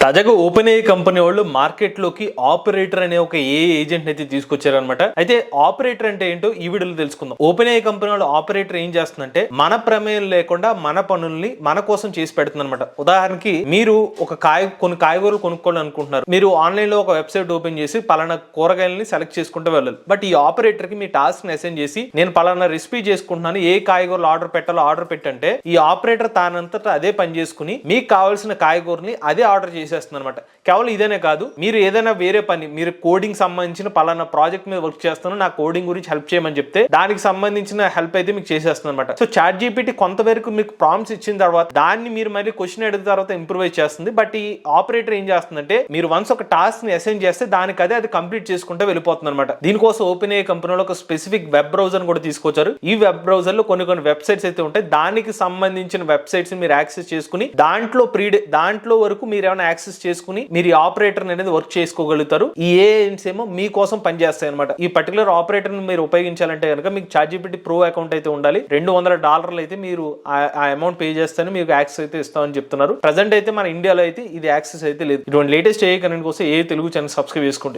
తాజాగా open AI company వాళ్ళు market లోకి ఆపరేటర్ అనే ఒక ఏజెంట్ అయితే తీసుకొచ్చారనమాట. అయితే ఆపరేటర్ అంటే ఏంటో ఈ వీడియోలో తెలుసుకుందాం. ఓపెన్ ఏఐ కంపెనీ వాళ్ళు ఆపరేటర్ ఏం చేస్తుందంటే మన ప్రమేయం లేకుండా మన పనుల్ని మన కోసం చేసి పెడుతుంది అనమాట. ఉదాహరణకి మీరు కొన్ని కాయగూరలు కొనుక్కోవాలనుకుంటున్నారు. మీరు ఆన్లైన్ లో ఒక వెబ్సైట్ ఓపెన్ చేసి పలానా కూరగాయలని సెలెక్ట్ చేసుకుంటూ వెళ్ళాలి. బట్ ఈ ఆపరేటర్ కి మీ టాస్క్ ని అసైన్ చేసి నేను పలానా రెసిపీ చేసుకుంటున్నాను, ఏ కాయగూరలు ఆర్డర్ పెట్టాలో ఆర్డర్ పెట్టంటే ఈ ఆపరేటర్ తానంతటా అదే పని చేసుకుని మీకు కావాల్సిన కాయగూరని అదే ఆర్డర్ చేసేస్తుంది అనమాట. కేవలం ఇదేనే కాదు, మీరు ఏదైనా వేరే పని, మీరు కోడింగ్ సంబంధించిన పలానా ప్రాజెక్ట్ మీద వర్క్ చేస్తాను, నా కోడింగ్ గురించి హెల్ప్ చేయమని చెప్తే దానికి సంబంధించిన హెల్ప్ అయితే మీకు చేసేస్తుంది అనమాట. సో చాట్ జీపీటీ కొంతవరకు మీకు ప్రాంప్ట్స్ ఇచ్చిన తర్వాత దాన్ని మీరు మళ్ళీ క్వశ్చన్ అడిగిన తర్వాత ఇంప్రూవైజ్ చేస్తుంది. బట్ ఈ ఆపరేటర్ ఏం చేస్తుందంటే మీరు వన్స్ ఒక టాస్క్ ని అసైన్ చేస్తే దానికి అది కంప్లీట్ చేసుకుంటే వెళ్ళిపోతుంది అనమాట. దీనికోసం ఓపెన్ ఏఐ కంపెనీలో ఒక స్పెసిఫిక్ వెబ్ బ్రౌజర్ కూడా తీసుకొచ్చారు. ఈ వెబ్ బ్రౌజర్ లో కొన్ని వెబ్సైట్స్ అయితే ఉంటాయి. దానికి సంబంధించిన వెబ్సైట్స్ మీరు యాక్సెస్ చేసుకుని దాంట్లో వరకు మీరు ఏమైనా యాక్సెస్ చేసుకుని మీరు ఈ ఆపరేటర్ అనేది వర్క్ చేసుకోగలుగుతారు. ఈ ఏజెంట్స్ ఏమో మీకోసం పనిచేస్తాయి అనమాట. ఈ పర్టికులర్ ఆపరేటర్ మీరు ఉపయోగించాలంటే కనుక మీకు చాట్ జీపీటీ ప్రో అకౌంట్ అయితే ఉండాలి. $200 అయితే మీరు ఆ అమౌంట్ పే చేస్తేనే మీకు యాక్సెస్ అయితే ఇస్తామని చెప్తున్నారు. ప్రెసెంట్ అయితే మన ఇండియాలో అయితే ఇది యాక్సెస్ అయితే లేదు. ఇటువంటి లేటెస్ట్ ఏఐ కరెంట్ కోసం ఏ తెలుగు ఛానల్ సబ్స్క్రైబ్ చేసుకోండి.